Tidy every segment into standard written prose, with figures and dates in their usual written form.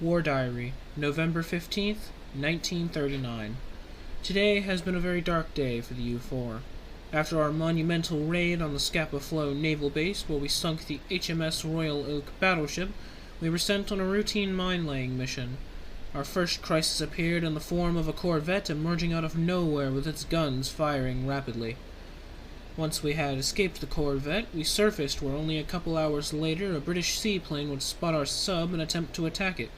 War Diary, November 15th, 1939. Today has been a very dark day for the U-4. After our monumental raid on the Scapa Flow naval base, where we sunk the HMS Royal Oak battleship, we were sent on a routine mine-laying mission. Our first crisis appeared in the form of a corvette emerging out of nowhere with its guns firing rapidly. Once we had escaped the corvette, we surfaced where only a couple hours later a British seaplane would spot our sub and attempt to attack it.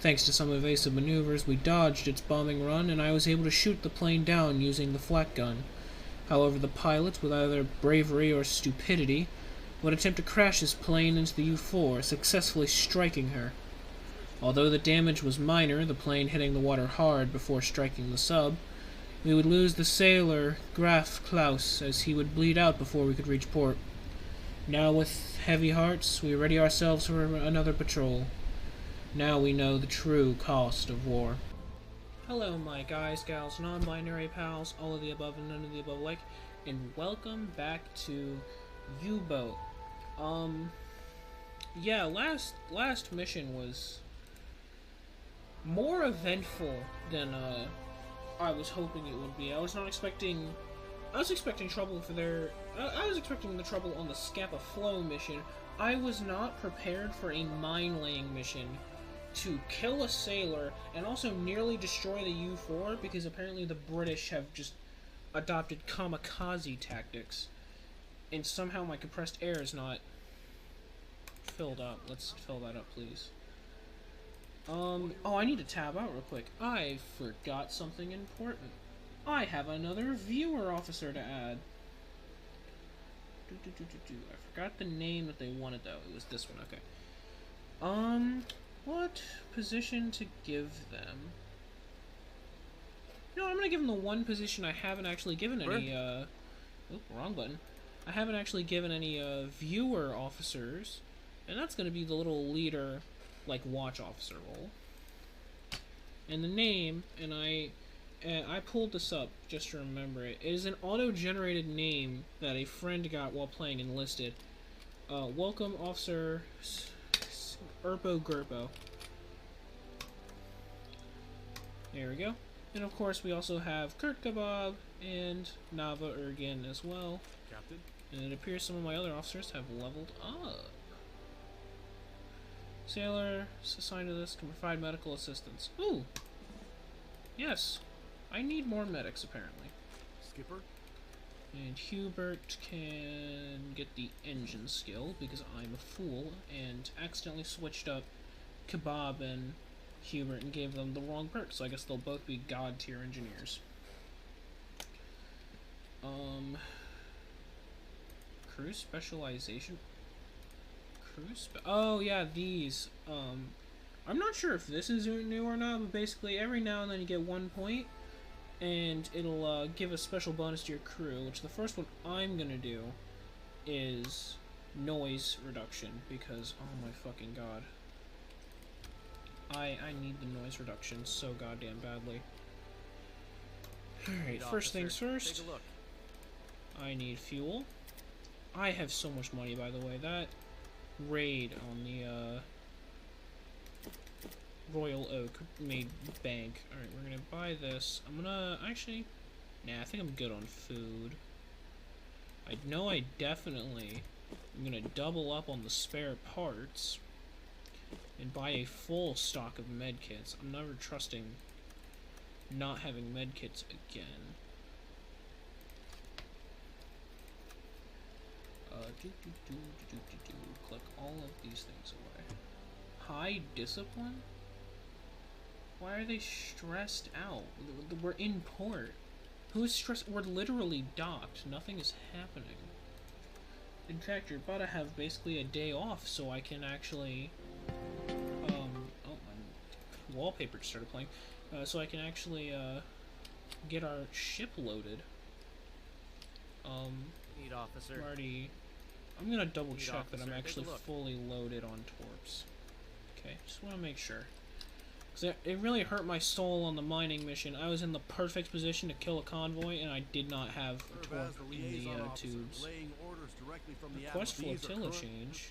Thanks to some evasive maneuvers, we dodged its bombing run, and I was able to shoot the plane down using the flak gun. However, the pilot, with either bravery or stupidity, would attempt to crash his plane into the U-4, successfully striking her. Although the damage was minor, the plane hitting the water hard before striking the sub, we would lose the sailor, Graf Klaus, as he would bleed out before we could reach port. Now, with heavy hearts, we ready ourselves for another patrol. Now we know the true cost of war. Hello, my guys, gals, non-binary pals, all of the above and none of the above like, and welcome back to U-Boat. Yeah, last mission was more eventful than, I was hoping it would be. I was expecting trouble for I was expecting the trouble on the Scapa Flow mission. I was not prepared for a mine-laying mission to kill a sailor and also nearly destroy the U-4, because apparently the British have just adopted kamikaze tactics. And somehow my compressed air is not filled up. Let's fill that up, please. Oh, I need to tab out real quick. I forgot something important. I have another viewer officer to add. I forgot the name that they wanted, though. It was this one, okay. What position to give them? You know, I'm gonna give them the one position I haven't actually given any, wrong button. I haven't actually given any, viewer officers, and that's gonna be the little leader, like, watch officer role. And the name, and I pulled this up just to remember it. It is an auto-generated name that a friend got while playing Enlisted. Welcome, Officer Erpo Gerpo. There we go. And of course we also have Kurt Kebab and Nava Ergin as well. Captain? And it appears some of my other officers have leveled up. Sailor assigned to this can provide medical assistance. Ooh! Yes. I need more medics, apparently. Skipper? And Hubert can get the engine skill, because I'm a fool, and accidentally switched up Kebab and Hubert and gave them the wrong perk, so I guess they'll both be god tier engineers. Crew specialization? Oh yeah, these. I'm not sure if this is new or not, but basically every now and then you get 1 point, and it'll give a special bonus to your crew, which the first one I'm gonna do is noise reduction, because, oh my fucking god. I need the noise reduction so goddamn badly. Alright, first things first. Take a look. I need fuel. I have so much money, by the way. That raid on the Royal Oak made bank. Alright, we're gonna buy this. I'm gonna actually, nah, I think I'm good on food. I know I definitely am gonna double up on the spare parts and buy a full stock of medkits. I'm never trusting not having medkits again. Click all of these things away. High discipline? Why are they stressed out? We're in port. Who is stressed? We're literally docked. Nothing is happening. In fact, you're about to have basically a day off, so I can actually, oh, my wallpaper just started playing. So I can actually, get our ship loaded. Need officer. I'm gonna double check that I'm actually fully loaded on torps. Okay, just want to make sure. Because it really hurt my soul on the mining mission. I was in the perfect position to kill a convoy, and I did not have a torp in the tubes. Laying order orders directly from the Request admiral. flotilla change.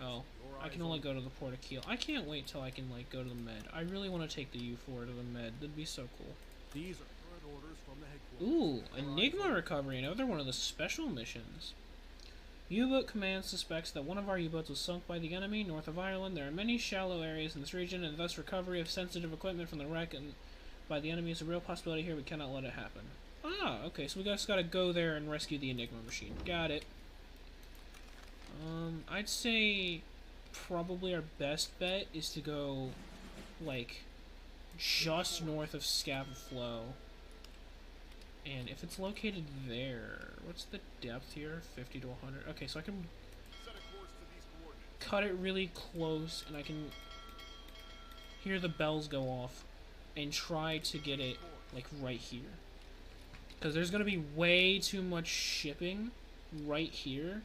Oh, I can only go to the port of Kiel. I can't wait till I can like go to the med. I really want to take the U-4 to the med. That'd be so cool. These are current orders from the headquarters. Ooh, Enigma recovery, another one of the special missions. U-boat command suspects that one of our U-boats was sunk by the enemy north of Ireland. There are many shallow areas in this region, and thus recovery of sensitive equipment from the wreck and by the enemy is a real possibility here. We cannot let it happen. Ah, okay, so we just gotta go there and rescue the Enigma machine. Got it. I'd say probably our best bet is to go, like, just north of Scapa Flow. And if it's located there, what's the depth here? 50 to 100. Okay, so I can cut it really close, and I can hear the bells go off and try to get it, like, right here. Because there's going to be way too much shipping right here,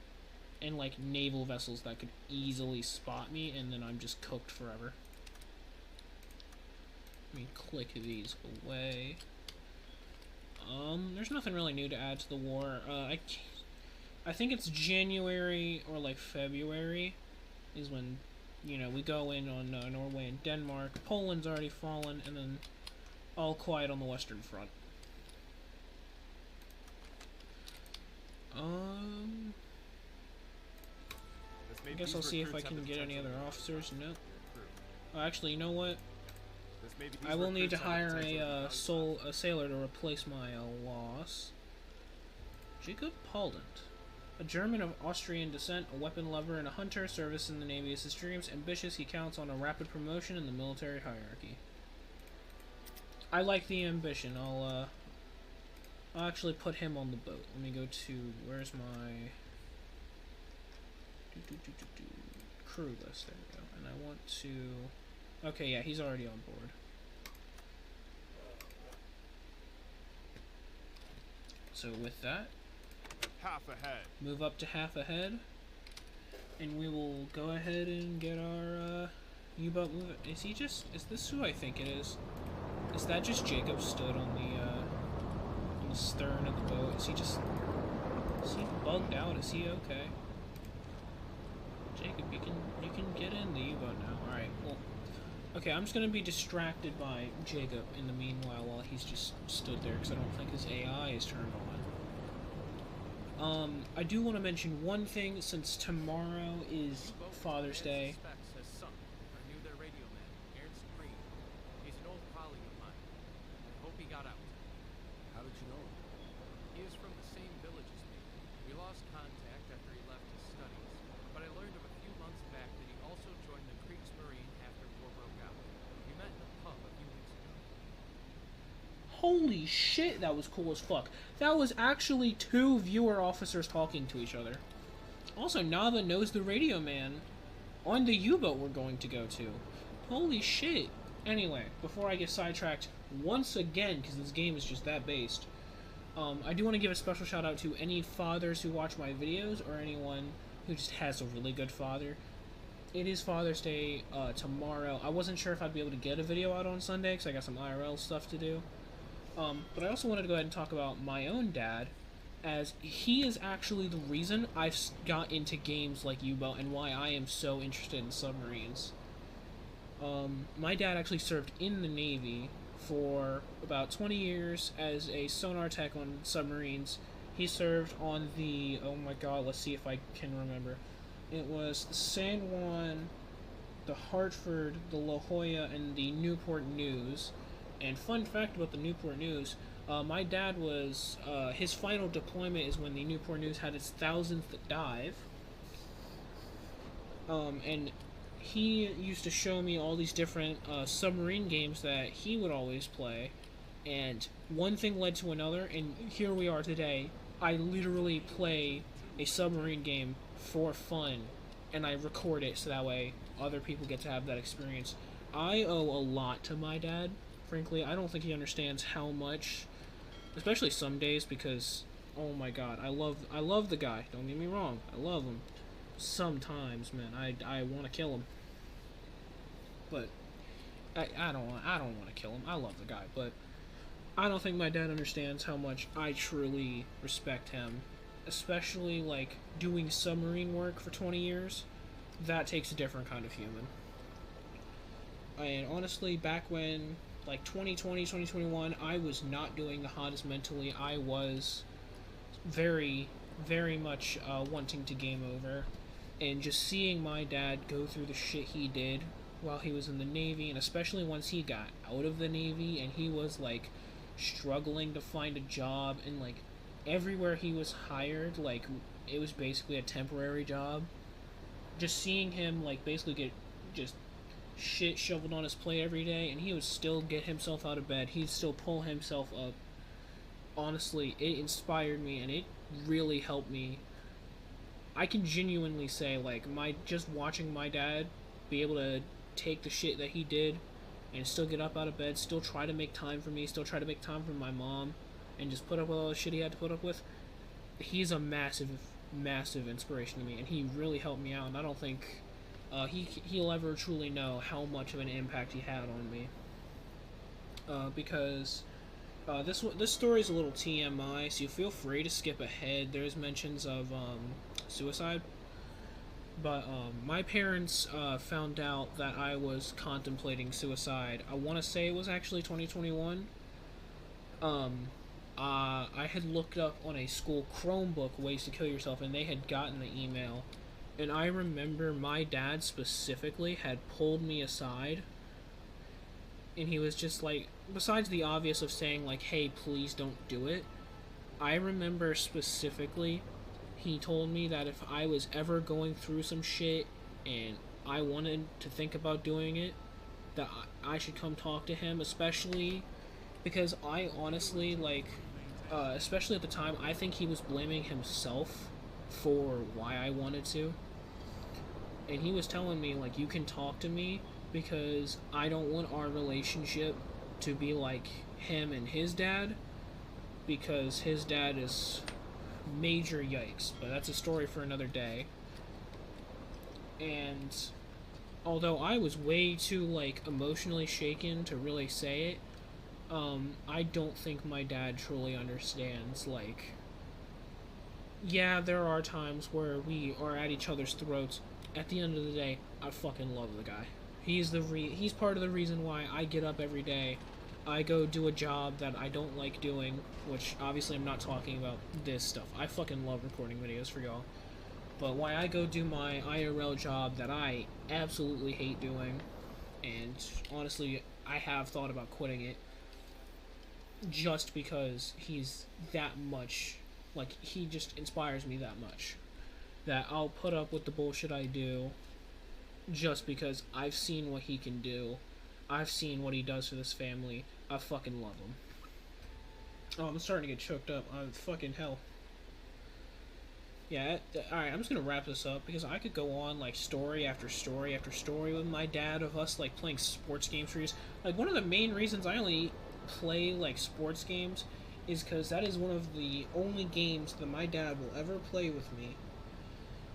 and, like, naval vessels that could easily spot me, and then I'm just cooked forever. Let me click these away. There's nothing really new to add to the war. I think it's January or, like, February is when, you know, we go in on Norway and Denmark. Poland's already fallen, and then all quiet on the Western Front. I guess I'll see if I can get any other officers. No. Oh, actually, you know what? I will need to hire a sailor to replace my loss. Jacob Pauldent. A German of Austrian descent, a weapon lover, and a hunter. Service in the Navy is his dreams. Ambitious, he counts on a rapid promotion in the military hierarchy. I like the ambition. I'll actually put him on the boat. Let me go to, where's my crew list? There we go. And I want to, okay, yeah, he's already on board. So with that, half ahead. Move up to half ahead, and we will go ahead and get our U-boat moving. Is this who I think it is? Is that just Jacob stood on the stern of the boat? Is he bugged out? Is he okay? Jacob, you can get in the U-boat now. Alright, well, okay, I'm just gonna be distracted by Jacob in the meanwhile while he's just stood there, because I don't think his AI is turned on. I do want to mention one thing, since tomorrow is Father's Day. He got out. How did you know him? He is from the same village as me. We lost contact after he left his studies, but I learned of a few months back that he also joined the Kriegsmarine after war broke out. We met in a pub a few weeks ago. Holy shit, that was cool as fuck. That was actually 2 viewer officers talking to each other. Also, Nava knows the radio man on the U-boat we're going to go to. Holy shit. Anyway, before I get sidetracked once again, because this game is just that based, I do want to give a special shout out to any fathers who watch my videos, or anyone who just has a really good father. It is Father's Day tomorrow. I wasn't sure if I'd be able to get a video out on Sunday, because I got some IRL stuff to do. But I also wanted to go ahead and talk about my own dad, as he is actually the reason I've got into games like U-boat and why I am so interested in submarines. My dad actually served in the Navy for about 20 years as a sonar tech on submarines. He served on the, oh my god, let's see if I can remember. It was the San Juan, the Hartford, the La Jolla, and the Newport News. And fun fact about the Newport News, my dad was, his final deployment is when the Newport News had its 1000th dive. And he used to show me all these different submarine games that he would always play, and one thing led to another, and here we are today. I literally play a submarine game for fun, and I record it so that way other people get to have that experience. I owe a lot to my dad, frankly. I don't think he understands how much, especially some days, because, oh my god, I love the guy, don't get me wrong, I love him. Sometimes, man, I want to kill him. But I don't want to kill him. I love the guy, but I don't think my dad understands how much I truly respect him especially like doing submarine work for 20 years, that takes a different kind of human. And honestly, back when, like 2020, 2021, I was not doing the hottest mentally. I was very, very much wanting to game over. And just seeing my dad go through the shit he did while he was in the Navy, and especially once he got out of the Navy and he was like struggling to find a job, and like everywhere he was hired, like it was basically a temporary job. Just seeing him like basically get just shit shoveled on his plate every day, and he would still get himself out of bed. He'd still pull himself up. Honestly, it inspired me, and it really helped me. I can genuinely say, like, my just watching my dad be able to take the shit that he did and still get up out of bed, still try to make time for me, still try to make time for my mom, and just put up with all the shit he had to put up with. He's a massive, massive inspiration to me, and he really helped me out. And I don't think he'll ever truly know how much of an impact he had on me. Because this story is a little TMI, so you feel free to skip ahead. There's mentions of suicide, but my parents found out that I was contemplating suicide. I want to say it was actually 2021. I had looked up on a school Chromebook ways to kill yourself, and they had gotten the email. And I remember my dad specifically had pulled me aside, and he was just like, besides the obvious of saying like, hey, please don't do it, I remember specifically he told me that if I was ever going through some shit and I wanted to think about doing it, that I should come talk to him, especially because I honestly, like, especially at the time, I think he was blaming himself for why I wanted to. And he was telling me, like, you can talk to me because I don't want our relationship to be like him and his dad, because his dad is major yikes, but that's a story for another day. And although I was way too, like, emotionally shaken to really say it, I don't think my dad truly understands, like, yeah, there are times where we are at each other's throats. At the end of the day, I fucking love the guy. He's part of the reason why I get up every day. I go do a job that I don't like doing, which obviously I'm not talking about this stuff. I fucking love recording videos for y'all. But why I go do my IRL job that I absolutely hate doing, and honestly, I have thought about quitting it, just because he's that much, like, he just inspires me that much, that I'll put up with the bullshit I do just because I've seen what he can do. I've seen what he does for this family. I fucking love him. Oh, I'm starting to get choked up. Fucking hell. Yeah, alright, I'm just gonna wrap this up because I could go on, like, story after story after story with my dad of us, like, playing sports games for years. Like, one of the main reasons I only play, like, sports games is because that is one of the only games that my dad will ever play with me.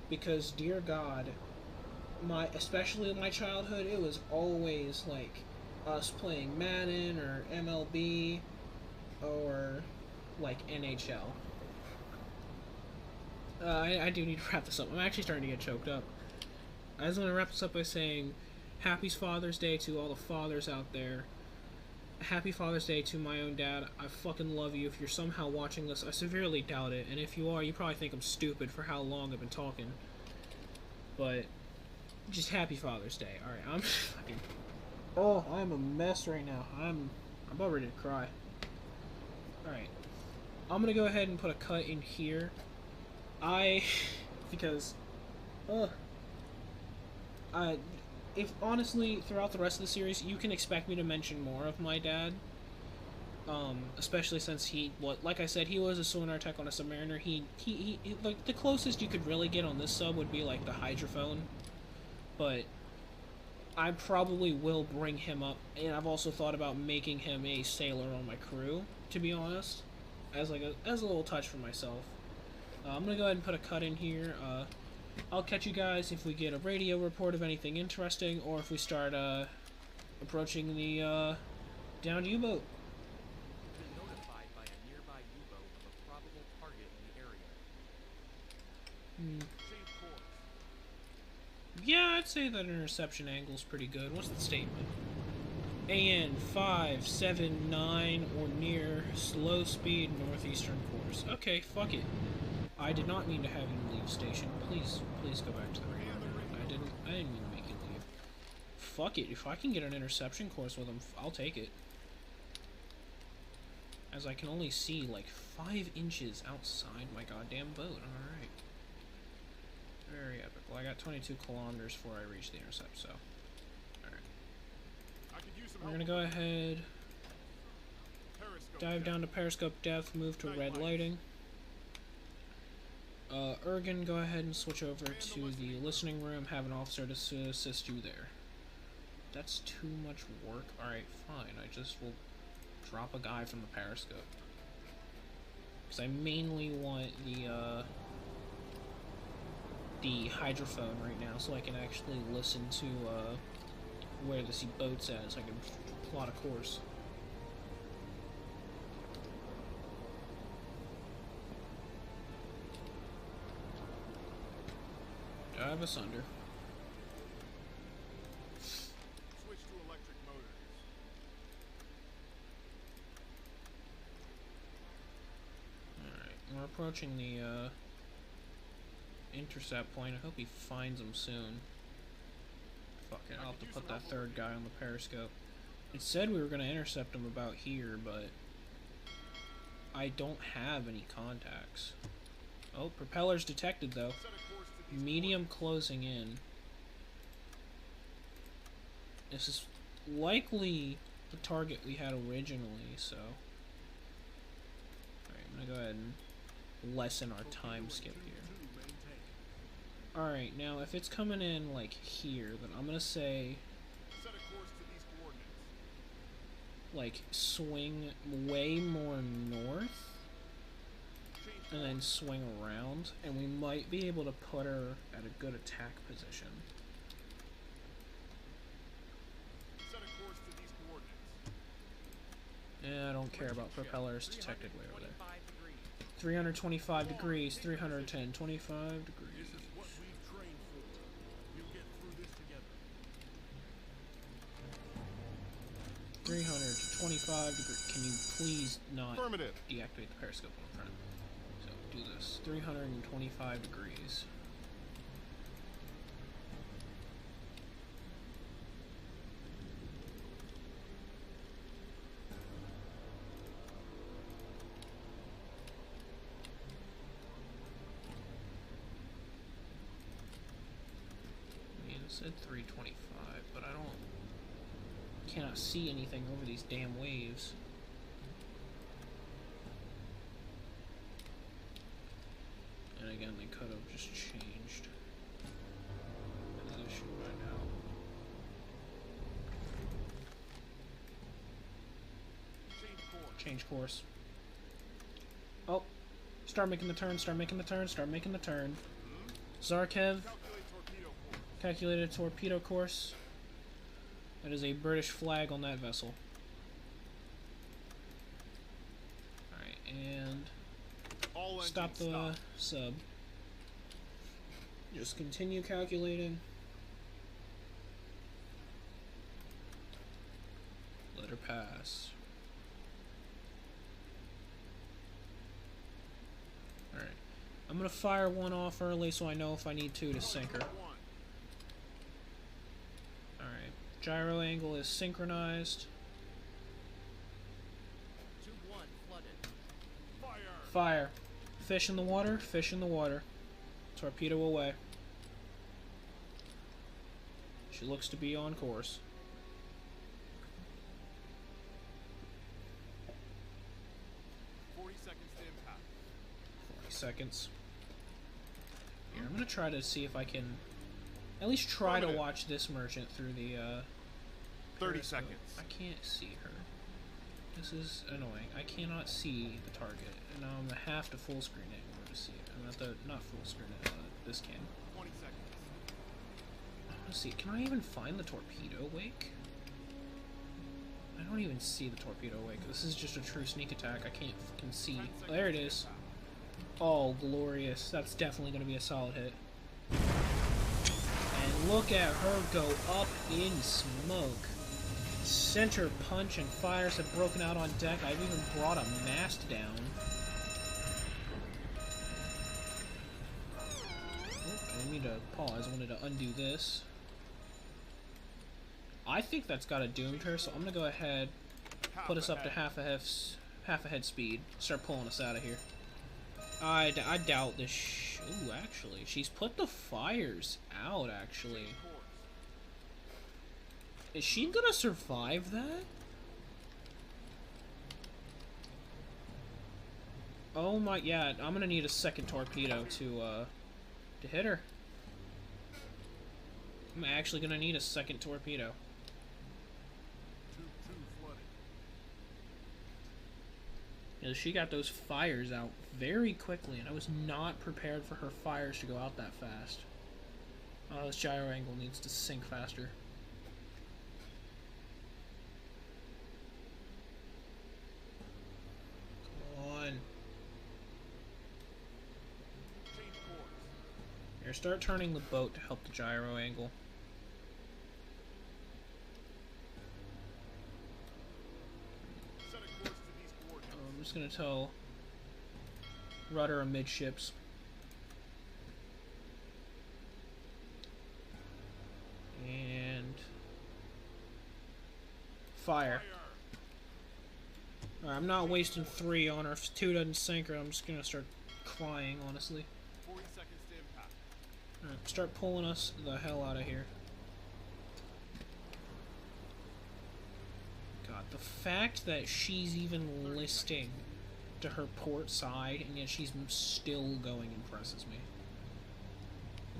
Because, dear God, especially in my childhood, it was always, like, us playing Madden or MLB or, like, NHL. I do need to wrap this up. I'm actually starting to get choked up. I just want to wrap this up by saying Happy Father's Day to all the fathers out there. Happy Father's Day to my own dad. I fucking love you. If you're somehow watching this, I severely doubt it. And if you are, you probably think I'm stupid for how long I've been talking. But just Happy Father's Day. Alright, I'm fucking... Oh, I'm a mess right now. I'm about ready to cry. Alright. I'm gonna go ahead and put a cut in here. Because... if honestly, throughout the rest of the series, you can expect me to mention more of my dad. Especially since like I said, he was a sonar tech on a submariner. He like, the closest you could really get on this sub would be, like, the hydrophone. But I probably will bring him up, and I've also thought about making him a sailor on my crew, to be honest, as a little touch for myself. I'm gonna go ahead and put a cut in here. I'll catch you guys if we get a radio report of anything interesting, or if we start approaching the downed U-boat. Been notified by a nearby U-boat of a probable target in the area. Change course. Yeah, I'd say that interception angle's pretty good. What's the statement? AN 579 or near slow speed northeastern course. Okay, fuck it. I did not mean to have you leave station. Please go back to the radar. I didn't mean to make you leave. Fuck it. If I can get an interception course with them, I'll take it. As I can only see like 5 inches outside my goddamn boat. Alright. Very epic. Well, I got 22 kilometers before I reach the intercept, so. Alright. I could use some We're help. gonna go ahead, Periscope dive check. down to periscope depth, move to red lighting. Ergen, go ahead and switch over to the listening room, have an officer to assist you there. That's too much work. Alright, fine. I just will drop a guy from the periscope. Because I mainly want the hydrophone right now, so I can actually listen to where the boat's at, so I can plot a course. Dive asunder. Switch to electric motors. Alright, we're approaching the intercept point. I hope he finds him soon. Fuck it, I'll have to put that third guy on the periscope. It said we were going to intercept him about here, but I don't have any contacts. Oh, propellers detected though. Set a course to these Medium closing in. This is likely the target we had originally, so. Alright, I'm gonna go ahead and lessen our time skip here. Alright, now if it's coming in like here, then I'm gonna say Set a course to these coordinates. like swing way more north Change and then swing around, and we might be able to put her at a good attack position. Set a course to these coordinates. Yeah, I don't care about propellers detected way over there. 325 degrees. 325 degrees, 310, 25 degrees. This is what we've trained for. We'll get through this together. 325 degrees. Can you please not Affirmative. deactivate the periscope on the front? So do this. 325 degrees. I mean, it said 325, but I cannot see anything over these damn waves. And again, they could have just changed position right now. Change course. Change course. Oh, start making the turn, start making the turn, start making the turn. Zarkev, Calculate torpedo course. calculated torpedo course. That is a British flag on that vessel. Alright, and All stop engines the stop. sub. Just continue calculating. Let her pass. Alright. I'm gonna fire one off early so I know if I need to sink her. One. Alright. Gyro angle is synchronized. 2-1 flooded. Fire. Fire. Fish in the water, fish in the water. Torpedo away. She looks to be on course. 40 seconds to impact. 40 seconds. Here, I'm gonna try to see if I can at least try to Affirmative. watch this merchant through the 30 periscope. seconds. I can't see her. This is annoying. I cannot see the target, and now I'm gonna have to full screen it in order to see it. I'm gonna have to not full screen it. This cam. 20 seconds. Let's see. Can I even find the torpedo wake? I don't even see the torpedo wake. This is just a true sneak attack. I can't fucking see. 10 seconds There it to is. impact. Oh, glorious. That's definitely going to be a solid hit. And look at her go up in smoke. Center punch and fires have broken out on deck. I've even brought a mast down. Oh, I need to pause. I wanted to undo this. I think that's got a doomed her, so I'm going to go ahead, put us up to half a head speed. Start pulling us out of here. I doubt this. Ooh, actually, she's put the fires out, actually. Is she gonna survive that? Oh my, yeah, I'm gonna need a second torpedo to hit her. I'm actually gonna need a second torpedo. You know, she got those fires out very quickly, and I was not prepared for her fires to go out that fast. Oh, this gyro angle needs to sink faster. Come on. Here, start turning the boat to help the gyro angle. I'm just gonna tell rudder amidships. And fire. Alright, I'm not wasting 3 on her. If 2 doesn't sink her, I'm just gonna start crying, honestly. 40 seconds to impact. Alright, start pulling us the hell out of here. God, the fact that she's even listing to her port side, and yet she's still going impresses me.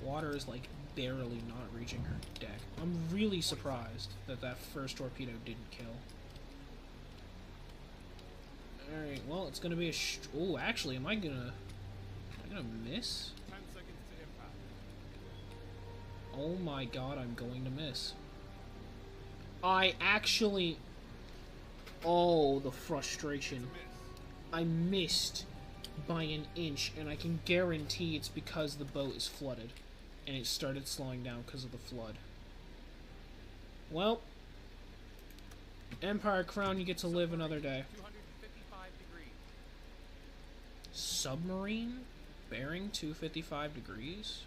Water is, like, barely not reaching her deck. I'm really surprised that that first torpedo didn't kill. Alright, well, it's gonna be a oh, actually, am I gonna miss? 10 seconds to impact. Oh my god, I'm going to miss. I actually... Oh, the frustration. I missed by an inch, and I can guarantee it's because the boat is flooded. And it started slowing down because of the flood. Well, Empire Crown, you get to live another day. 255 degrees. Submarine? Bearing 255 degrees?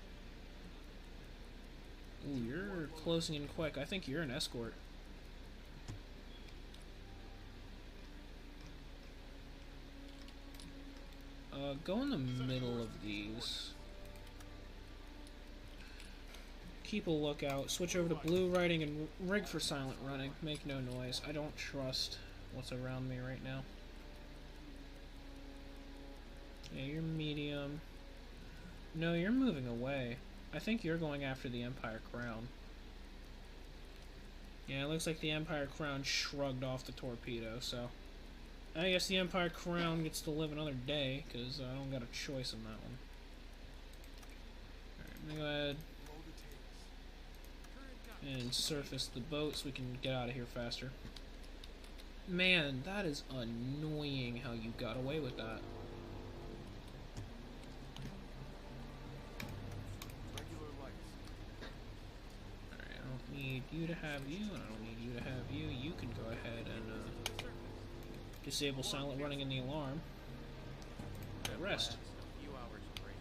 Ooh, you're closing in quick. I think you're an escort. Go in the middle of these. Keep a lookout. Switch over to blue riding and rig for silent running. Make no noise. I don't trust what's around me right now. Yeah, you're medium. No, you're moving away. I think you're going after the Empire Crown. Yeah, it looks like the Empire Crown shrugged off the torpedo, so... I guess the Empire Crown gets to live another day, because I don't got a choice in that one. Alright, I'm gonna go ahead and surface the boat so we can get out of here faster. Man, that is annoying how you got away with that. Alright, I don't need you to have you, and I don't need you to have you. You can go ahead and disable silent running in the alarm. At rest. A few hours break.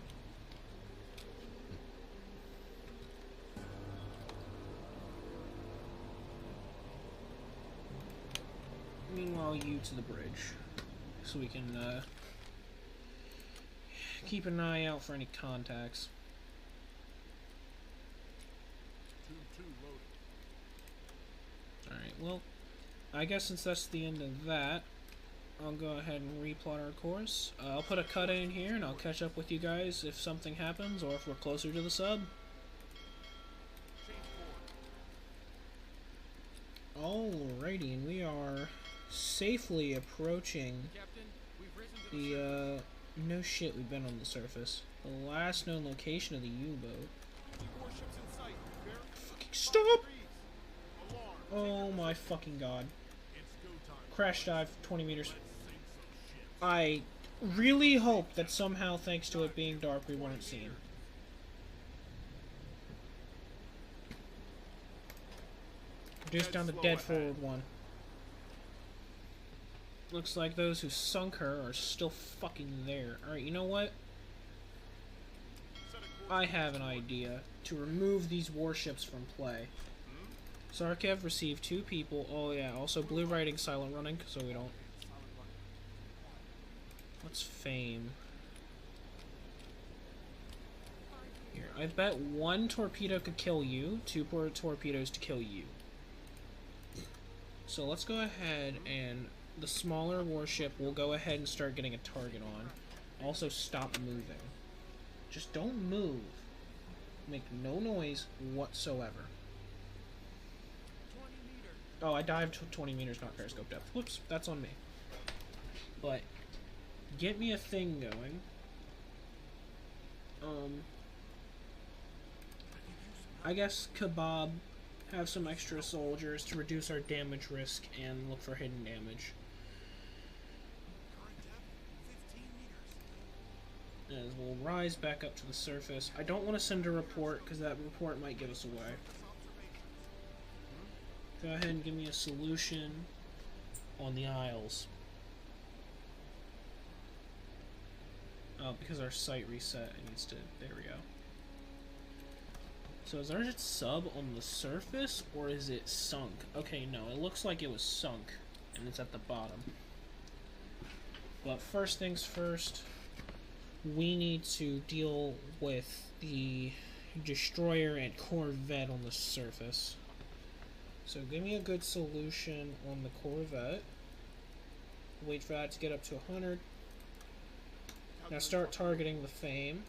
Meanwhile, you to the bridge, so we can keep an eye out for any contacts. 2-2 loaded. Alright, well, I guess since that's the end of that, I'll go ahead and replot our course. I'll put a cut in here, and I'll catch up with you guys if something happens, or if we're closer to the sub. Alrighty, and we are safely approaching Captain, we've risen to the the, no shit, we've been on the surface. The last known location of the U-boat. Warships in sight. Fucking stop! Alarm. Oh my fucking god. It's go time. Crash dive, 20 meters. Let's sink some ships. I really hope that somehow, thanks to it being dark, we weren't seen. Reduce down the dead forward one. Looks like those who sunk her are still fucking there. Alright, you know what? I have an idea to remove these warships from play. Zarkev received 2 people. Oh yeah, also blue writing, silent running, so we don't. What's fame? Here, I bet 1 torpedo could kill you, 2 torpedoes to kill you. So let's go ahead and the smaller warship will go ahead and start getting a target on. Also stop moving. Just don't move. Make no noise whatsoever. Oh, I dived 20 meters, not periscope depth. Whoops, that's on me. But get me a thing going. I guess Kebab have some extra soldiers to reduce our damage risk and look for hidden damage. As we'll rise back up to the surface. I don't want to send a report because that report might give us away. Go ahead and give me a solution on the Isles. Oh, because our site reset, it needs to... There we go. So is our sub on the surface, or is it sunk? Okay, no, it looks like it was sunk, and it's at the bottom. But first things first, we need to deal with the destroyer and corvette on the surface. So give me a good solution on the corvette. Wait for that to get up to 100. Now start targeting the Fame.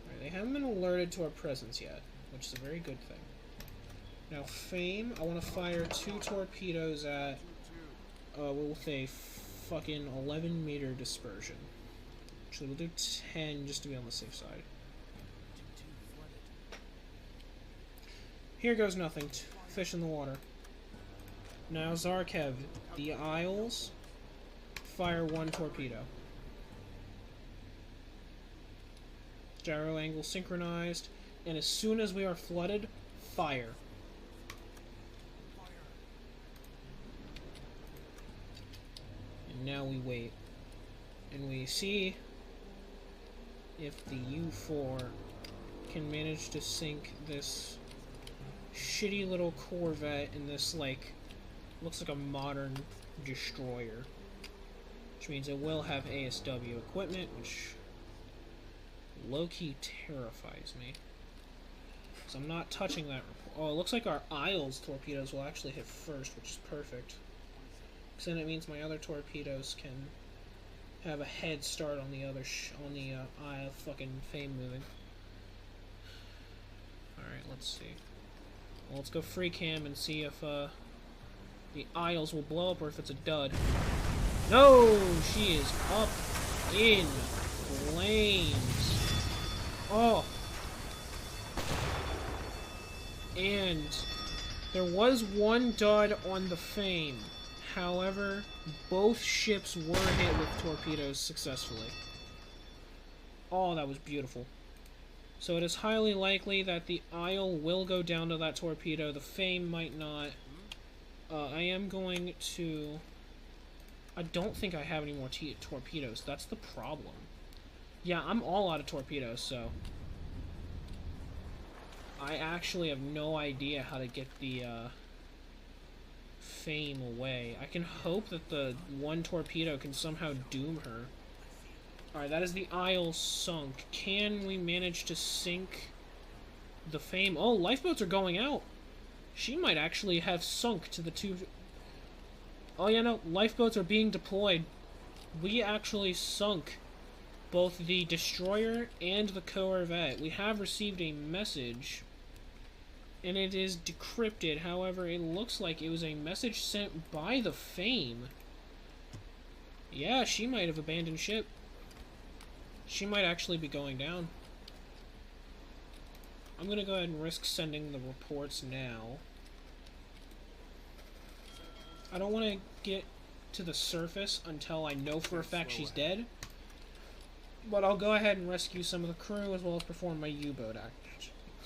Right, they haven't been alerted to our presence yet, which is a very good thing. Now Fame, I want to fire 2 torpedoes at with a fucking 11 meter dispersion. Actually, we'll do 10 just to be on the safe side. Here goes nothing. Fish in the water. Now Zarkev, the Isles, fire 1 torpedo. Gyro angle synchronized, and as soon as we are flooded, fire. And now we wait. And we see if the U-4 can manage to sink this shitty little corvette in this, like, looks like a modern destroyer. Which means it will have ASW equipment, which low-key terrifies me. So I'm not touching that. Oh, it looks like our Isles torpedoes will actually hit first, which is perfect. Because then it means my other torpedoes can have a head start on the other Isle fucking Fame moving. Alright, let's see. Well, let's go free cam and see if the Isles will blow up or if it's a dud. No! She is up in flames. Oh! And there was 1 dud on the Fame. However, both ships were hit with torpedoes successfully. Oh, that was beautiful. So it is highly likely that the Isle will go down to that torpedo. The Fame might not. I am going to... I don't think I have any more torpedoes. That's the problem. Yeah, I'm all out of torpedoes, so... I actually have no idea how to get the Fame away. I can hope that the 1 torpedo can somehow doom her. Alright, that is the Isle sunk. Can we manage to sink the Fame? Oh, lifeboats are going out. She might actually have sunk to the 2... Oh yeah, no, lifeboats are being deployed. We actually sunk both the destroyer and the corvette. We have received a message, and it is decrypted. However, it looks like it was a message sent by the Fame. Yeah, she might have abandoned ship. She might actually be going down. I'm gonna go ahead and risk sending the reports now. I don't want to get to the surface until I know for a fact she's dead. But I'll go ahead and rescue some of the crew as well as perform my U-boat act.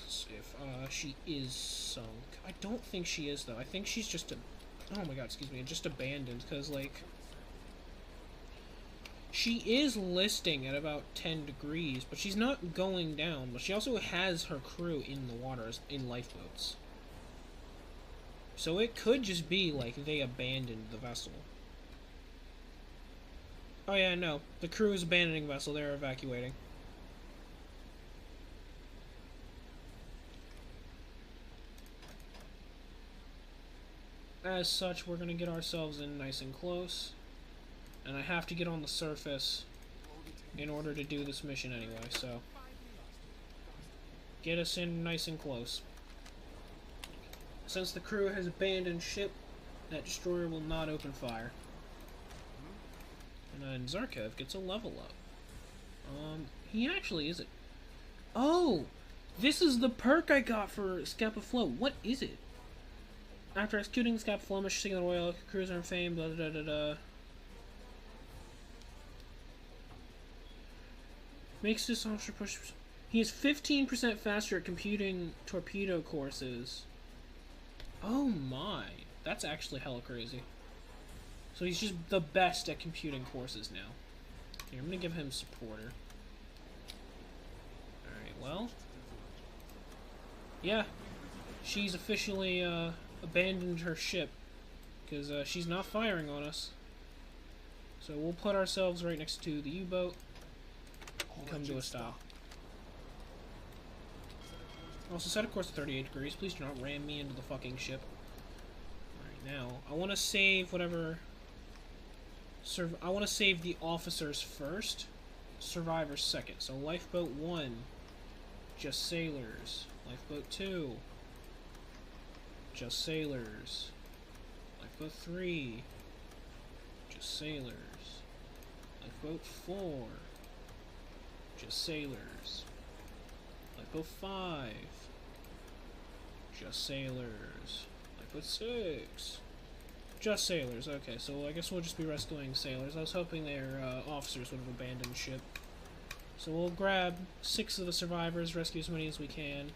If she is sunk. I don't think she is, though. I think she's just oh my god, excuse me, just abandoned, because, like, she is listing at about 10 degrees, but she's not going down. But she also has her crew in the waters, in lifeboats. So it could just be, like, they abandoned the vessel. Oh yeah, no. The crew is abandoning the vessel. They're evacuating. As such, we're going to get ourselves in nice and close. And I have to get on the surface in order to do this mission anyway, so get us in nice and close. Since the crew has abandoned ship, that destroyer will not open fire. And then Zarkev gets a level up. He actually is it. Oh! This is the perk I got for Scapa Flow. What is it? After executing the Scapa Flow, mission signal oil, cruiser and fame, blah blah blah blah. Makes this officer push. He is 15% faster at computing torpedo courses. Oh my. That's actually hella crazy. So he's just the best at computing courses now. Here, I'm gonna give him supporter. Alright, well. Yeah. She's officially abandoned her ship. Because she's not firing on us. So we'll put ourselves right next to the U-boat. And come to a stop. Also, set a course to 38 degrees. Please do not ram me into the fucking ship. Alright, now, I want to save whatever... I want to save the officers first, survivors second. So, Lifeboat 1, just sailors. Lifeboat 2, just sailors. Lifeboat 3, just sailors. Lifeboat 4, just sailors. Lifeboat 5, just sailors. Lifeboat 6, just sailors. Okay, so I guess we'll just be rescuing sailors. I was hoping their officers would have abandoned ship. So we'll grab 6 of the survivors, rescue as many as we can.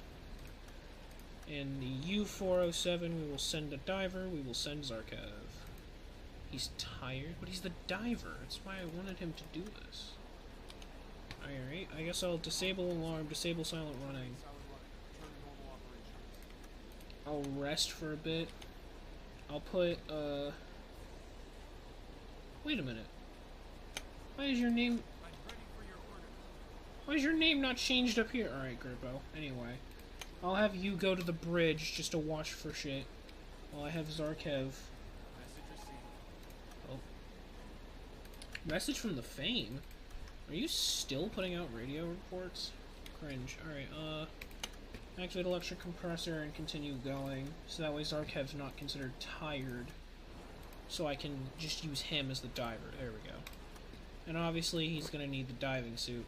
In the U-407, we will send a diver. We will send Zarkev. He's tired, but he's the diver. That's why I wanted him to do this. Alright, I guess I'll disable alarm, disable silent running. I'll rest for a bit. I'll put, wait a minute. Why is your name... Why is your name not changed up here? Alright, Grippo. Anyway. I'll have you go to the bridge just to watch for shit. While I have Zarkev... Oh. Message from the Fame? Are you still putting out radio reports? Cringe. Alright, activate electric compressor and continue going. So that way Zarkev's not considered tired. So I can just use him as the diver. There we go. And obviously he's gonna need the diving suit.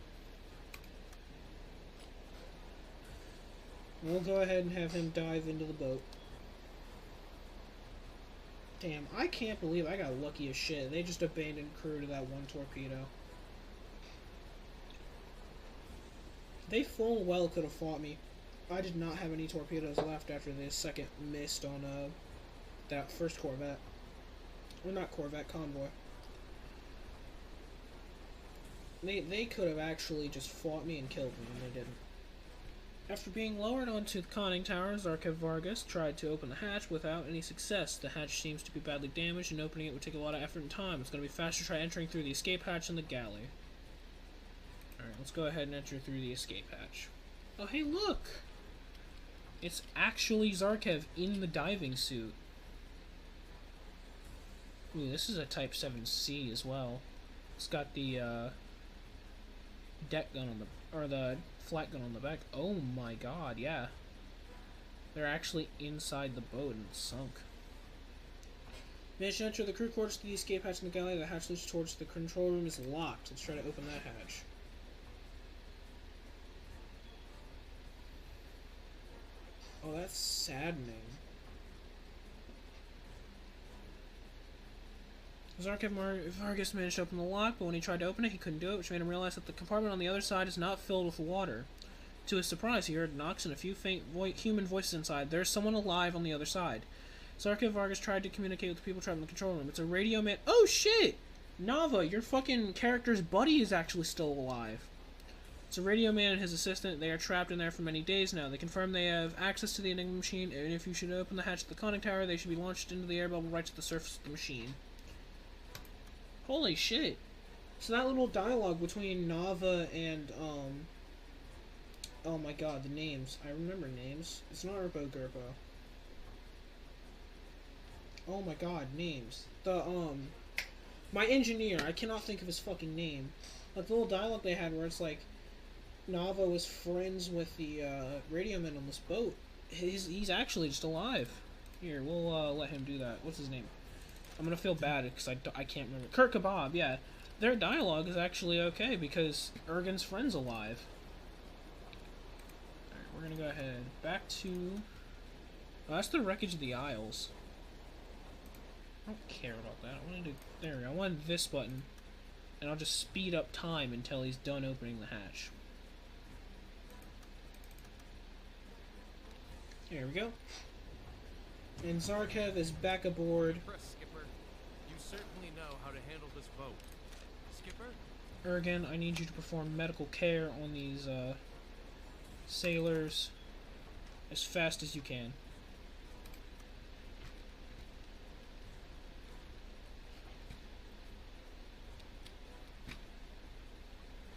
We'll go ahead and have him dive into the boat. Damn, I can't believe I got lucky as shit. They just abandoned crew to that one torpedo. They full well could have fought me. I did not have any torpedoes left after the second missed on that first Corvette. Well, not Corvette, convoy. They could have actually just fought me and killed me, and they didn't. After being lowered onto the conning tower, Zarkev Vargas tried to open the hatch without any success. The hatch seems to be badly damaged, and opening it would take a lot of effort and time. It's going to be faster to try entering through the escape hatch in the galley. Alright, let's go ahead and enter through the escape hatch. Oh, hey, look! It's actually Zarkev in the diving suit. Ooh, this is a Type 7C as well. It's got the, deck gun on the... or the flat gun on the back. Oh my god, yeah. They're actually inside the boat and it's sunk. Managed to enter the crew quarters to the escape hatch in the galley. The hatch leads towards the control room is locked. Let's try to open that hatch. Oh, that's saddening. Vargas managed to open the lock, but when he tried to open it, he couldn't do it, which made him realize that the compartment on the other side is not filled with water. To his surprise, he heard knocks and a few faint human voices inside. There's someone alive on the other side. Zarka Vargas tried to communicate with the people trapped in the control room. It's a radio man. Oh shit! Nava, your fucking character's buddy is actually still alive. It's a radio man and his assistant. They are trapped in there for many days now. They confirm they have access to the Enigma machine, and if you should open the hatch of the conning tower, they should be launched into the air bubble right to the surface of the machine. Holy shit. So that little dialogue between Nava and, oh my god, the names. I remember names. It's not Urbo Gerbo. Oh my god, names. My engineer, I cannot think of his fucking name. Like the little dialogue they had where it's like, Nava was friends with the, radio man on this boat. He's actually just alive. Here, we'll, let him do that. What's his name? I'm gonna feel bad because I can't remember. Kurt Kebab, yeah. Their dialogue is actually okay because Ergen's friend's alive. Alright, we're gonna go ahead. Back to... Oh, that's the wreckage of the Isles. I don't care about that. I wanted to... There we go. I wanted this button. And I'll just speed up time until he's done opening the hatch. There we go. And Zarkev is back aboard. Skipper, you certainly know how to handle this boat. Skipper? Ergen, I need you to perform medical care on these, sailors as fast as you can.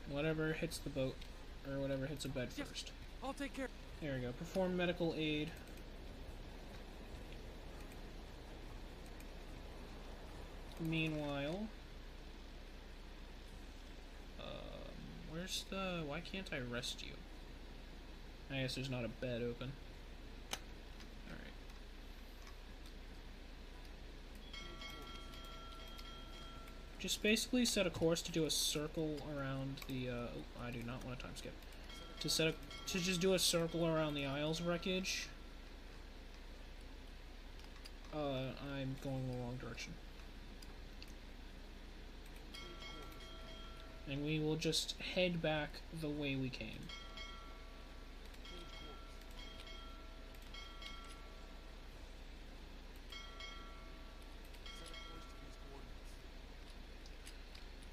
Whatever hits the boat, or whatever hits a bed first. I'll take care. There we go. Perform medical aid. Meanwhile, where's the... Why can't I rest you? I guess there's not a bed open. Alright. Just basically set a course to do a circle around the, oh, I do not want to time skip. To just do a circle around the Isles wreckage. I'm going the wrong direction. And we will just head back the way we came.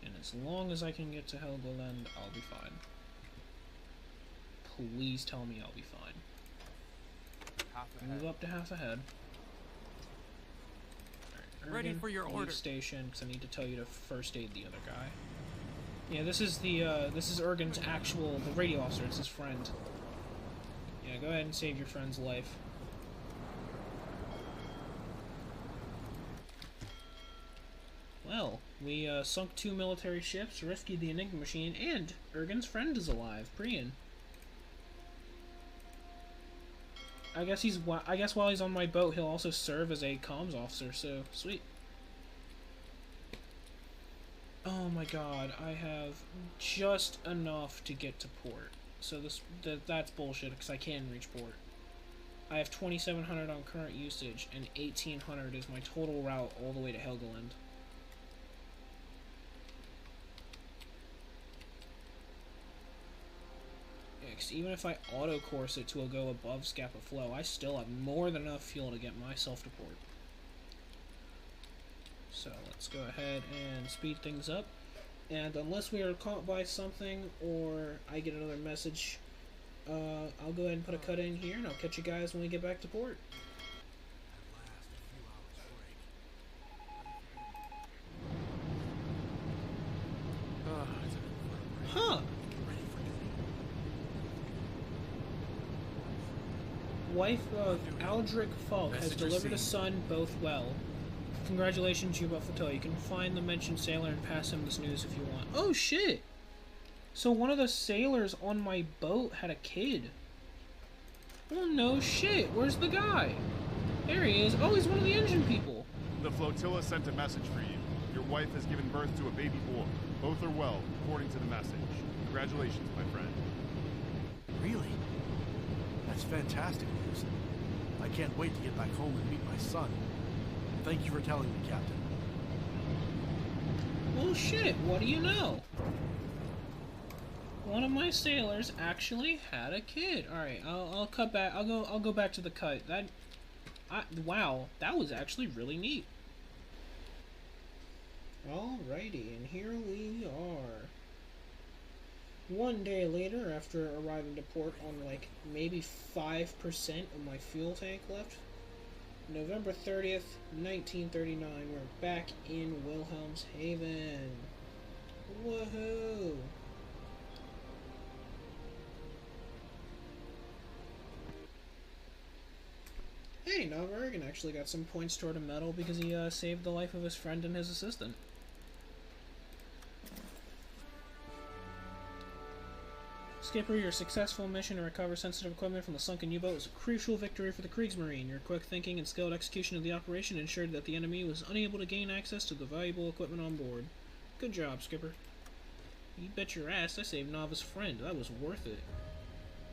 And as long as I can get to Helgoland, I'll be fine. Please tell me I'll be fine. Move up to half ahead. Right, Ready for your order. Station, because I need to tell you to first aid the other guy. Yeah, this is the, this is Ergen's the radio officer, it's his friend. Yeah, go ahead and save your friend's life. Well, we, sunk 2 military ships, rescued the Enigma machine, and Ergen's friend is alive, Priyan. I guess while he's on my boat, he'll also serve as a comms officer, so, sweet. Oh my god, I have just enough to get to port. So that's bullshit, because I can reach port. I have 2,700 on current usage, and 1,800 is my total route all the way to Helgoland. Yeah, 'cause even if I auto-course it to go above Scapa Flow, I still have more than enough fuel to get myself to port. So let's go ahead and speed things up. And unless we are caught by something or I get another message, I'll go ahead and put a cut in here and I'll catch you guys when we get back to port. Huh! Wife of Aldrich Falk has delivered a son, both well. Congratulations, U-BOAT Flotilla. You can find the mentioned sailor and pass him this news if you want. Oh, shit! So one of the sailors on my boat had a kid. Oh, no shit. Where's the guy? There he is. Oh, he's one of the engine people. The flotilla sent a message for you. Your wife has given birth to a baby boy. Both are well, according to the message. Congratulations, my friend. Really? That's fantastic news. I can't wait to get back home and meet my son. Thank you for telling me, Captain. Well, shit, what do you know? One of my sailors actually had a kid. Alright, I'll cut back. I'll go back to the cut. Wow, that was actually really neat. Alrighty, and here we are. One day later, after arriving to port on like maybe 5% of my fuel tank left, November 30th, 1939, we're back in Wilhelmshaven. Woohoo! Hey, now Bergen actually got some points toward a medal because he saved the life of his friend and his assistant. Skipper, your successful mission to recover sensitive equipment from the sunken U-boat was a crucial victory for the Kriegsmarine. Your quick thinking and skilled execution of the operation ensured that the enemy was unable to gain access to the valuable equipment on board. Good job, Skipper. You bet your ass I saved Nava's friend. That was worth it.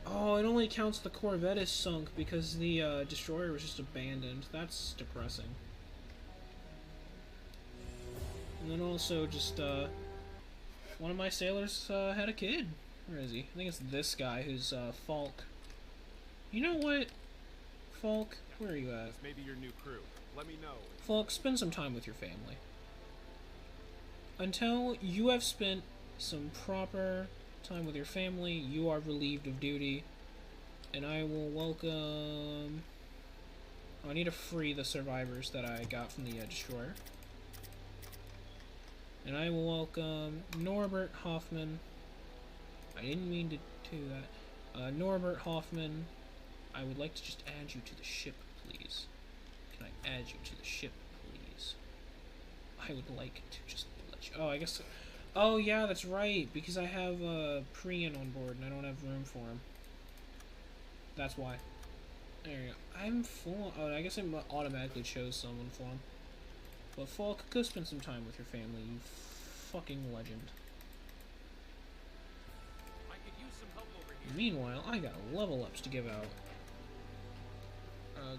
Oh, it only counts the Corvette is sunk because the destroyer was just abandoned. That's depressing. And then also just, one of my sailors had a kid. Where is he? I think it's this guy who's Falk. You know what? Falk, where are you at? This may be your new crew. Let me know. Falk, spend some time with your family. Until you have spent some proper time with your family, you are relieved of duty. And I will welcome... Oh, I need to free the survivors that I got from the destroyer. And I will welcome Norbert Hoffman. I didn't mean to do that. Norbert Hoffman, I would like to just add you to the ship, please. Can I add you to the ship, please? I would like to just let you... Oh, I guess... Oh, yeah, that's right, because I have Priyan on board and I don't have room for him. That's why. There you go. I'm full... Oh, I guess it automatically chose someone for him. But Falk, go spend some time with your family, you fucking legend. Meanwhile, I got level ups to give out.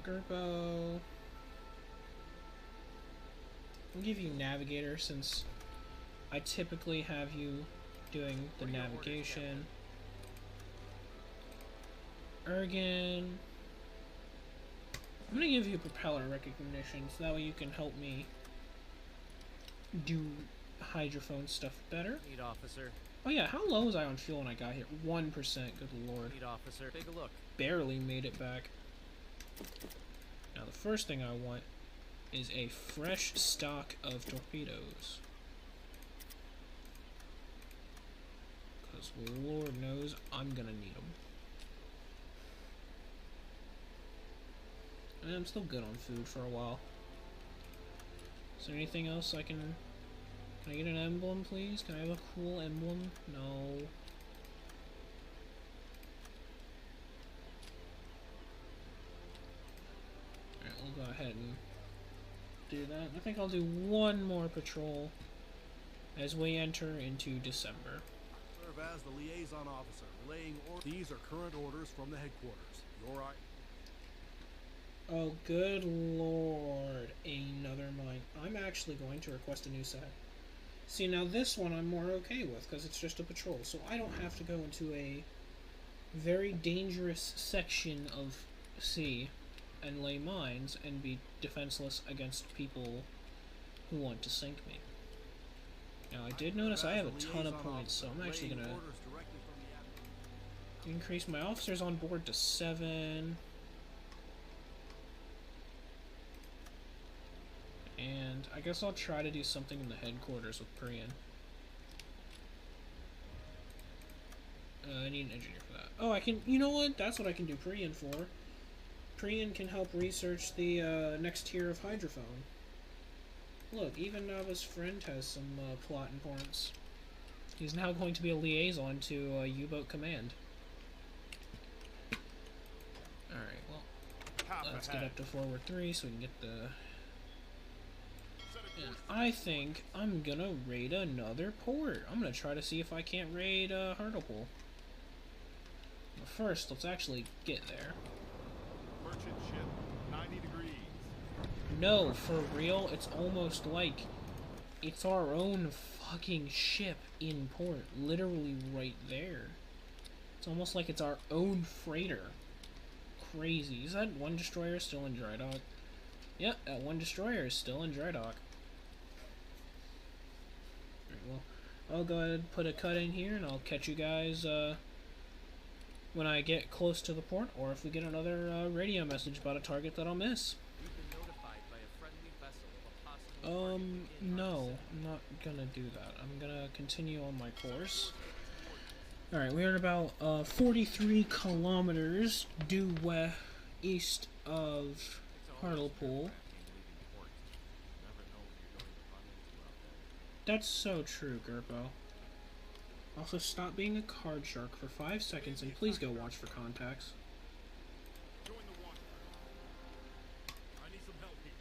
Gerpo. I'll give you Navigator since I typically have you doing the navigation. Ergen. I'm gonna give you Propeller Recognition so that way you can help me do hydrophone stuff better. Lead officer. Oh yeah, how low was I on fuel when I got here? 1%, good lord. Lead officer. Take a look. Barely made it back. Now the first thing I want is a fresh stock of torpedoes. Because Lord knows I'm gonna need them. And I'm still good on food for a while. Is there anything else I can... Can I get an emblem, please? Can I have a cool emblem? No. Alright, we'll go ahead and do that. I think I'll do one more patrol as we enter into December. Serve as the liaison officer, relaying orders. These are current orders from the headquarters. You're right. Oh, good lord. Another mine. I'm actually going to request a new set. See, now this one I'm more okay with, because it's just a patrol, so I don't have to go into a very dangerous section of sea and lay mines and be defenseless against people who want to sink me. Now, I did notice I have a ton of points, so I'm actually going to increase my officers on board to 7. And I guess I'll try to do something in the headquarters with Priyan. I need an engineer for that. Oh, I can... You know what? That's what I can do Priyan for. Priyan can help research the next tier of hydrophone. Look, even Nava's friend has some plot importance. He's now going to be a liaison to U-boat command. Alright, well, let's get up to forward 3 so we can get the... And I think I'm gonna raid another port. I'm gonna try to see if I can't raid Hartlepool. But first, let's actually get there. Merchant ship, 90 degrees. No, for real, it's almost like It's our own fucking ship in port, literally right there. It's almost like it's our own freighter. Crazy. Is that one destroyer still in dry dock? Yep, that one destroyer is still in dry dock. Alright, well, I'll go ahead and put a cut in here, and I'll catch you guys when I get close to the port, or if we get another radio message about a target that I'll miss. We've been notified by a friendly vessel of a possible target within our No, vicinity. I'm not gonna do that. I'm gonna continue on my course. Alright, we're at about 43 kilometers due east of Hartlepool. That's so true, Gerpo. Also, stop being a card shark for 5 seconds and please go watch for contacts. Join the water. I need some help here.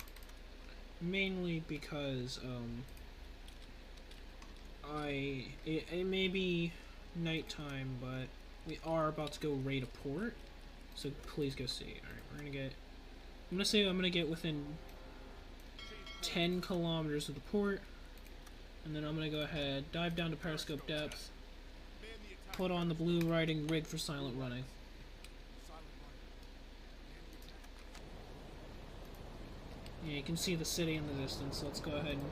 Mainly because, it may be nighttime, but we are about to go raid a port, so please go see. Alright, I'm gonna get within 10 kilometers of the port, and then I'm gonna go ahead, dive down to periscope depth, put on the blue riding rig for silent running. Yeah, you can see the city in the distance, so let's go ahead and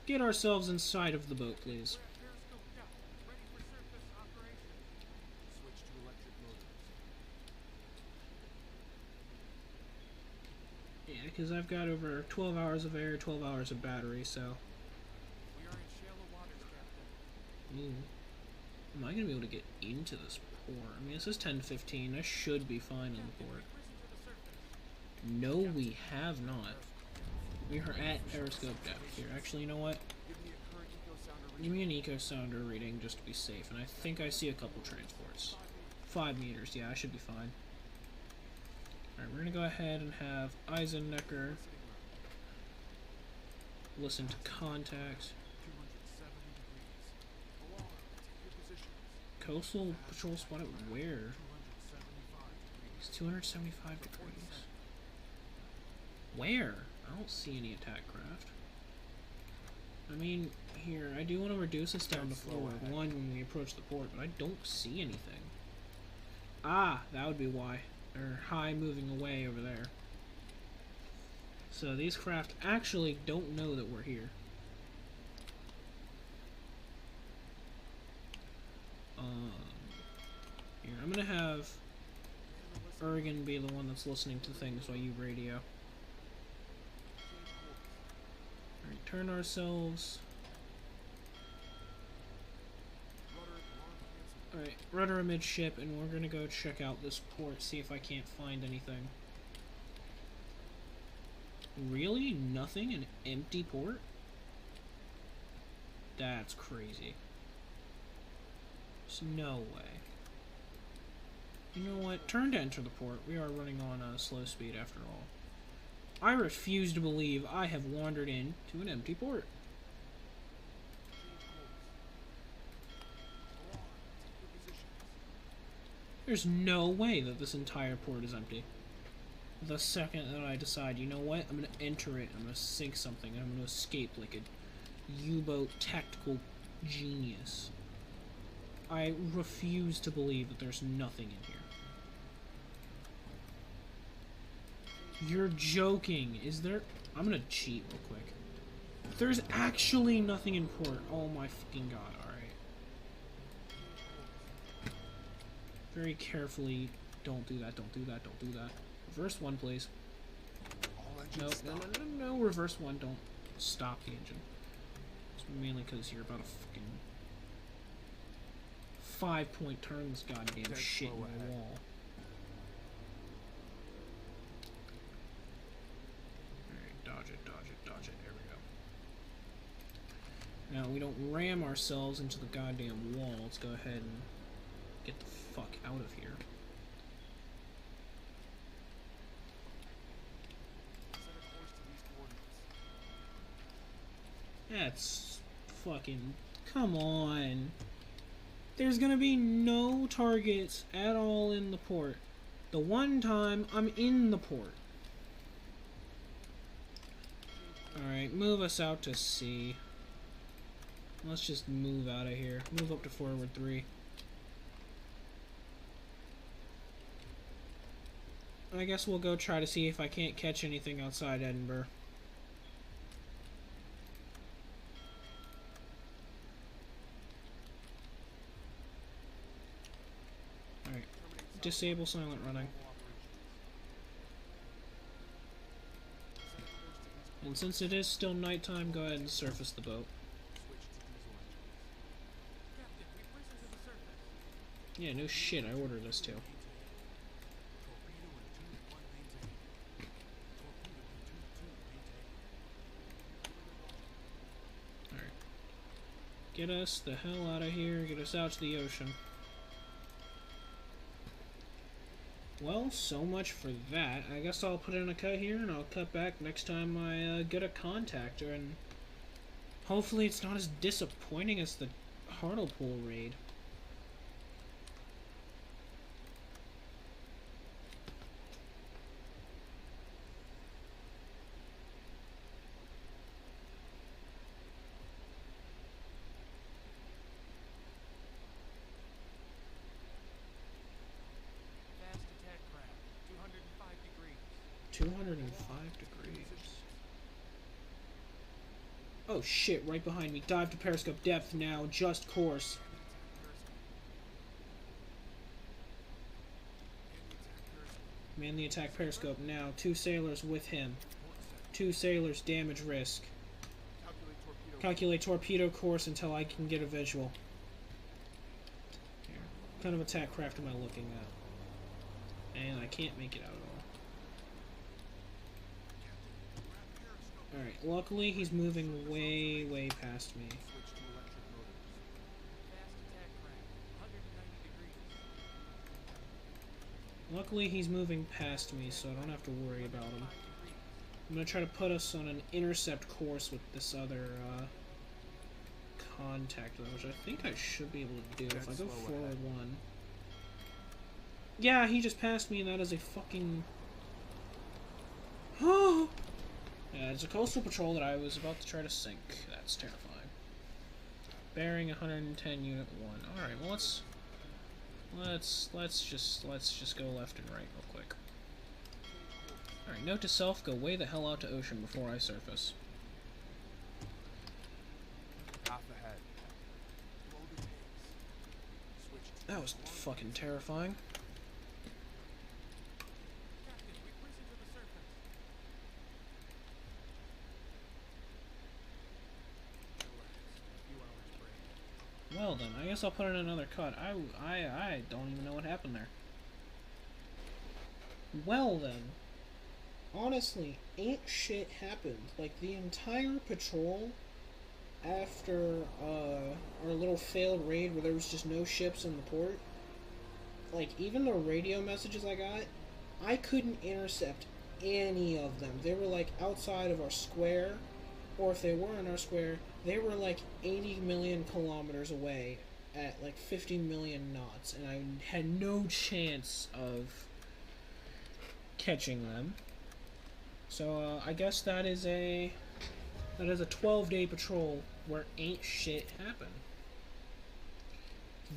get ourselves inside of the boat, please. Periscope depth. Ready for surface operation. Switch to electric motors. Yeah, because I've got over 12 hours of air, 12 hours of battery, so... We are in shallow waters, Captain. Ooh. Am I going to be able to get into this port? I mean, this is 10:15. I should be fine on the port. We've risen to the surface. No, we have not. We are at periscope depth here. Actually, you know what? Give me a current eco sounder reading. Give me an eco sounder reading just to be safe. And I think I see a couple transports. 5 meters. Yeah, I should be fine. Alright, we're going to go ahead and have Eisennecker listen to contacts. 270 degrees. Alarm. Take your positions. Coastal patrol spotted where? 275 degrees. It's 275 degrees. Where? I don't see any attack craft. I mean, here, I do want to reduce this down to 4 1 when we approach the port, but I don't see anything. Ah, that would be why. They're high moving away over there. So these craft actually don't know that we're here. Here, I'm gonna have Ergen be the one that's listening to things while you radio. Alright, turn ourselves. Alright, rudder amidship, and we're gonna go check out this port, see if I can't find anything. Really? Nothing? An empty port? That's crazy. There's no way. You know what? Turn to enter the port. We are running on slow speed after all. I refuse to believe I have wandered into an empty port. There's no way that this entire port is empty. The second that I decide, you know what, I'm going to enter it, I'm going to sink something, and I'm going to escape like a U-boat tactical genius. I refuse to believe that there's nothing in here. You're joking. Is there... I'm going to cheat real quick. There's actually nothing in port. Oh my fucking god, alright. Very carefully. Don't do that, don't do that, don't do that. Reverse one, please. No, no, no, no, no, reverse one. Don't stop the engine. It's mainly because you're about to fucking 5-point turn this goddamn shit in the wall. Alright, dodge it, dodge it, dodge it. There we go. Now, we don't ram ourselves into the goddamn wall. Let's go ahead and get the fuck out of here. That's fucking... Come on. There's gonna be no targets at all in the port. The one time I'm in the port. Alright, move us out to sea. Let's just move out of here. Move up to forward 3. I guess we'll go try to see if I can't catch anything outside Edinburgh. Alright. Disable silent running. And since it is still nighttime, go ahead and surface the boat. Captain, we've risen to the surface. Yeah, no shit, I ordered this too. Alright. Get us the hell out of here, get us out to the ocean. Well, so much for that. I guess I'll put in a cut here, and I'll cut back next time I get a contact, and hopefully it's not as disappointing as the Hartlepool raid. Fast attack craft. 205 degrees. 205 degrees. Oh shit, right behind me. Dive to periscope depth now, just course. Man the attack periscope now. 2 sailors with him. 2 sailors, damage risk. Calculate torpedo course until I can get a visual. Here. What kind of attack craft am I looking at? And I can't make it out at all. Alright, luckily he's moving way, way past me. Fast attack craft. 190 degrees. Luckily he's moving past me, so I don't have to worry about him. I'm gonna try to put us on an intercept course with this other contact, which I think I should be able to do if I go forward 1. Yeah, he just passed me, and that is a fucking... Oh! Yeah, it's a coastal patrol that I was about to try to sink. That's terrifying. Bearing 110 unit 1. Alright, well let's just go left and right real quick. Alright, note to self, go way the hell out to ocean before I surface. Half ahead. That was fucking terrifying. Captain, we've risen to the surface. Well then, I guess I'll put in another cut. I don't even know what happened there. Well then. Honestly, ain't shit happened. Like, the entire patrol, after our little failed raid where there was just no ships in the port, like, even the radio messages I got, I couldn't intercept any of them. They were, like, outside of our square, or if they were in our square, they were, like, 80 million kilometers away at, like, 50 million knots, and I had no chance of catching them. So, I guess that is a 12-day patrol where ain't shit happened.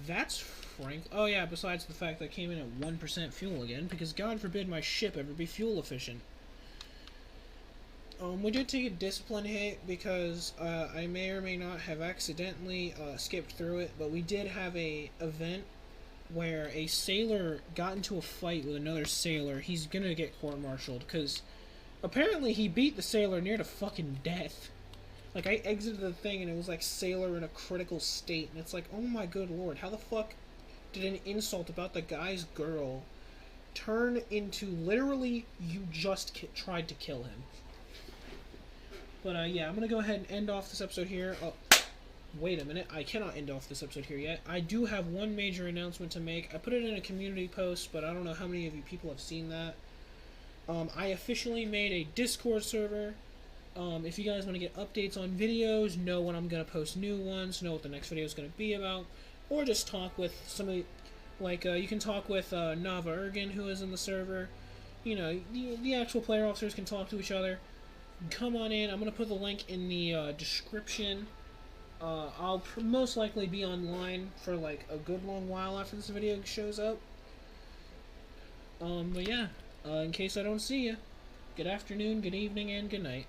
That's frank. Oh yeah, besides the fact that I came in at 1% fuel again, because God forbid my ship ever be fuel efficient. We did take a discipline hit because I may or may not have accidentally skipped through it, but we did have a event where a sailor got into a fight with another sailor. He's gonna get court-martialed because apparently he beat the sailor near to fucking death. Like, I exited the thing and it was like sailor in a critical state, and it's like, oh my good lord, how the fuck did an insult about the guy's girl turn into literally you just tried to kill him? But yeah, I'm gonna go ahead and end off this episode here. Oh, wait a minute, I cannot end off this episode here yet. I do have one major announcement to make. I put it in a community post, but I don't know how many of you people have seen that. I officially made a Discord server. If you guys want to get updates on videos, know when I'm going to post new ones, know what the next video is going to be about, or just talk with somebody, like, you can talk with Nava Ergen, who is in the server. You know, the actual player officers can talk to each other. Come on in. I'm going to put the link in the description. I'll most likely be online for like a good long while after this video shows up. But yeah, in case I don't see you, good afternoon, good evening, and good night.